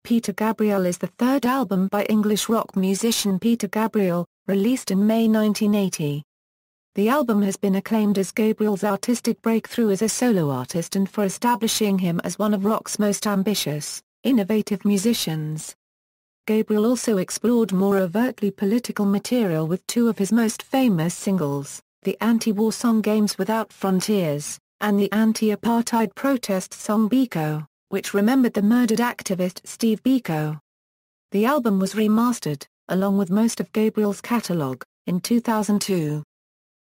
Peter Gabriel is the third album by English rock musician Peter Gabriel, released in May 1980. The album has been acclaimed as Gabriel's artistic breakthrough as a solo artist and for establishing him as one of rock's most ambitious, innovative musicians. Gabriel also explored more overtly political material with two of his most famous singles, the anti-war song Games Without Frontiers, and the anti-apartheid protest song Biko, which remembered the murdered activist Steve Biko. The album was remastered, along with most of Gabriel's catalogue, in 2002.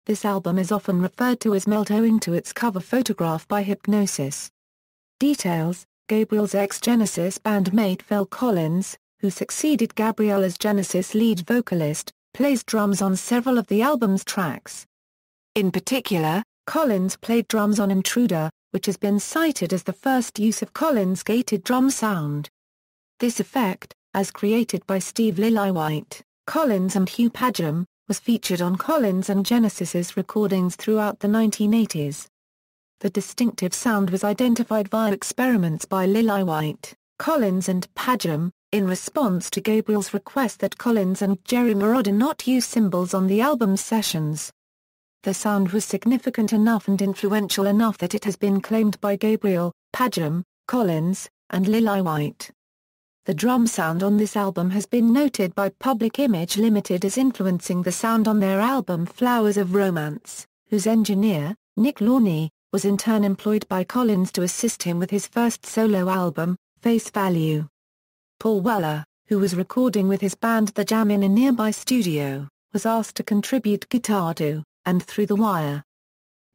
This album is often referred to as Melt owing to its cover photograph by Hipgnosis. Details: Gabriel's ex-Genesis bandmate Phil Collins, who succeeded Gabriel as Genesis lead vocalist, plays drums on several of the album's tracks. In particular, Collins played drums on Intruder, which has been cited as the first use of Collins' gated drum sound. This effect, as created by Steve Lillywhite, Collins and Hugh Padgham, was featured on Collins and Genesis's recordings throughout the 1980s. The distinctive sound was identified via experiments by Lillywhite, Collins and Padgham, in response to Gabriel's request that Collins and Jerry Moroder not use cymbals on the album's sessions. The sound was significant enough and influential enough that it has been claimed by Gabriel, Padgham, Collins, and Lillywhite. The drum sound on this album has been noted by Public Image Limited as influencing the sound on their album Flowers of Romance, whose engineer, Nick Launey, was in turn employed by Collins to assist him with his first solo album, Face Value. Paul Weller, who was recording with his band The Jam in a nearby studio, was asked to contribute guitar to And Through the Wire.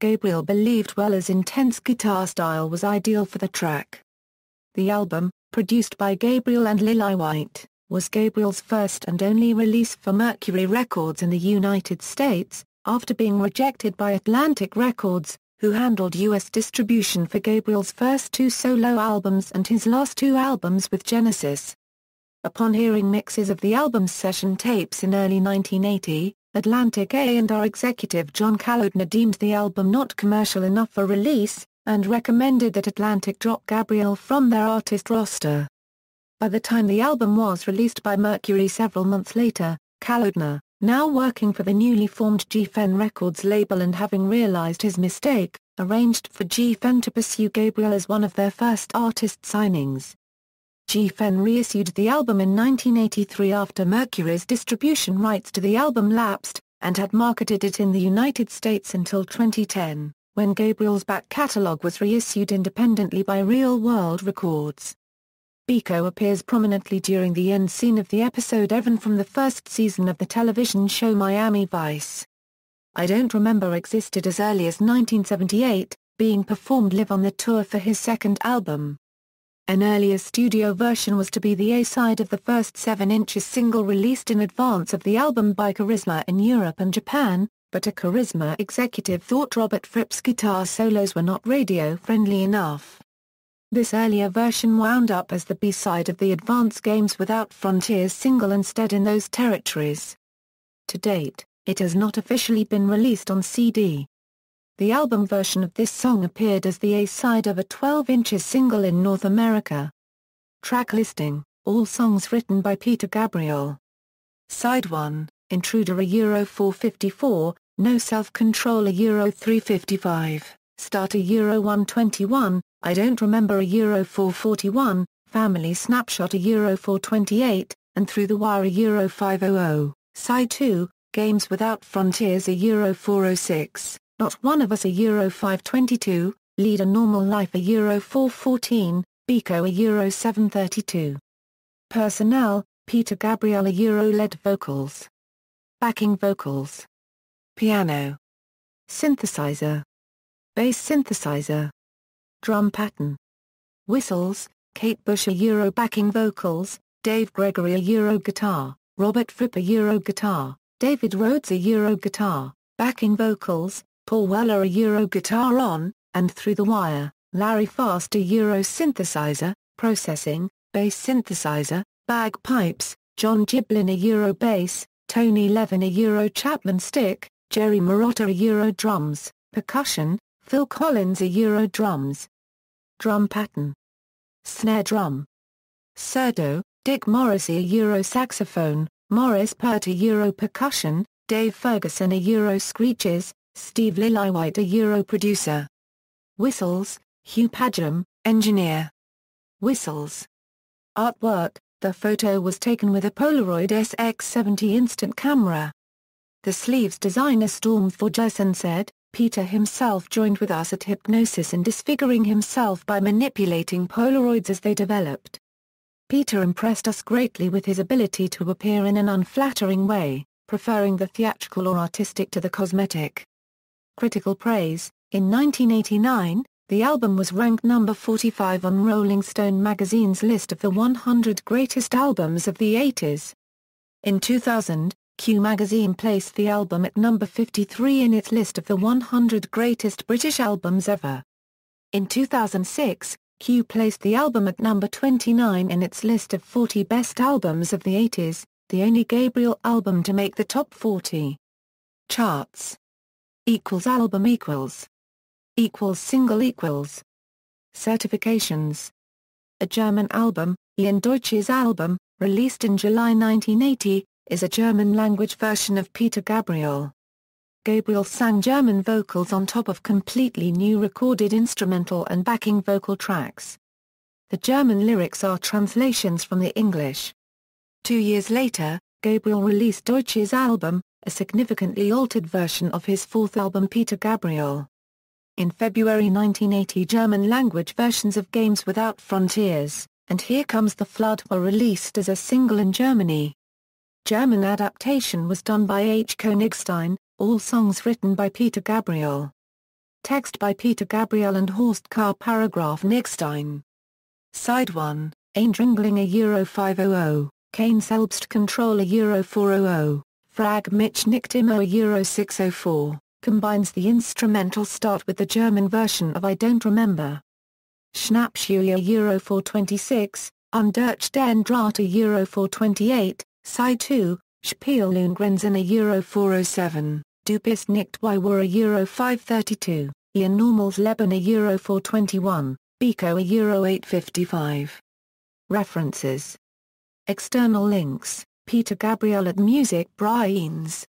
Gabriel believed Weller's intense guitar style was ideal for the track. The album, produced by Gabriel and Lillywhite, was Gabriel's first and only release for Mercury Records in the United States, after being rejected by Atlantic Records, who handled U.S. distribution for Gabriel's first two solo albums and his last two albums with Genesis. Upon hearing mixes of the album's session tapes in early 1980, Atlantic A&R executive John Kalodner deemed the album not commercial enough for release, and recommended that Atlantic drop Gabriel from their artist roster. By the time the album was released by Mercury several months later, Kalodner, now working for the newly formed Geffen Records label and having realized his mistake, arranged for Geffen to pursue Gabriel as one of their first artist signings. Geffen reissued the album in 1983 after Mercury's distribution rights to the album lapsed, and had marketed it in the United States until 2010, when Gabriel's back catalogue was reissued independently by Real World Records. Biko appears prominently during the end scene of the episode Evan from the first season of the television show Miami Vice. I Don't Remember existed as early as 1978, being performed live on the tour for his second album. An earlier studio version was to be the A-side of the first 7-inch single released in advance of the album by Charisma in Europe and Japan, but a Charisma executive thought Robert Fripp's guitar solos were not radio-friendly enough. This earlier version wound up as the B-side of the Advance Games Without Frontiers single instead in those territories. To date, it has not officially been released on CD. The album version of this song appeared as the A-side of a 12-inch single in North America. Track listing: all songs written by Peter Gabriel. Side 1, Intruder Euro 454, No Self-Control Euro 355, Start Euro 121, I Don't Remember Euro 441, Family Snapshot Euro 428, and Through the Wire Euro 500. Side 2, Games Without Frontiers Euro 406, Not One of Us Euro 522, Lead a Normal Life Euro 414, Biko Euro 732. Personnel: Peter Gabriel Euro lead vocals. Backing vocals. Piano. Synthesizer. Bass synthesizer. Drum pattern. Whistles: Kate Bush Euro backing vocals, Dave Gregory Euro guitar, Robert Fripp Euro guitar, David Rhodes Euro guitar, backing vocals, Paul Weller Euro guitar on, and Through the Wire, Larry Fast Euro synthesizer, processing, bass synthesizer, bagpipes, John Giblin Euro bass, Tony Levin Euro Chapman stick, Jerry Moroder Euro drums, percussion, Phil Collins Euro drums. Drum pattern. Snare drum. Surdo, Dick Morrissey a Euro saxophone, Maurice Pert a Euro percussion, Dave Ferguson a Euro screeches, Steve Lillywhite a Euro producer. Whistles, Hugh Padgham, engineer. Whistles. Artwork, the photo was taken with a Polaroid SX70 instant camera. The sleeves designer Storm Thorgerson said, Peter himself joined with us at Hipgnosis in disfiguring himself by manipulating Polaroids as they developed. Peter impressed us greatly with his ability to appear in an unflattering way, preferring the theatrical or artistic to the cosmetic. Critical praise. In 1989, the album was ranked number 45 on Rolling Stone magazine's list of the 100 greatest albums of the 80s. In 2000, Q magazine placed the album at number 53 in its list of the 100 greatest British albums ever. In 2006, Q placed the album at number 29 in its list of 40 best albums of the 80s, the only Gabriel album to make the top 40. Charts. Album single Certifications. A German album, Ein Deutsches Album, released in July 1980, is a German-language version of Peter Gabriel. Gabriel sang German vocals on top of completely new recorded instrumental and backing vocal tracks. The German lyrics are translations from the English. 2 years later, Gabriel released Deutsches Album, a significantly altered version of his fourth album Peter Gabriel. In February 1980, German-language versions of Games Without Frontiers and Here Comes the Flood were released as a single in Germany. German adaptation was done by H. Königstein, all songs written by Peter Gabriel. Text by Peter Gabriel and Horst K. Nigstein. Side 1, Eindringling a Euro 500, Kein Selbstkontrolle a Euro 400, Frag mich nicht immer a Euro 604, combines the instrumental start with the German version of I Don't Remember. Schnappschuhe a Euro 426, Durch den Draht a Euro 428, Side 2, Spielungrenzen a Euro 407, Du bist nicht wie wir a Euro 532, Ihr normales Leben a Euro 421, Biko a Euro 855. References. External links, Peter Gabriel at Music Brains.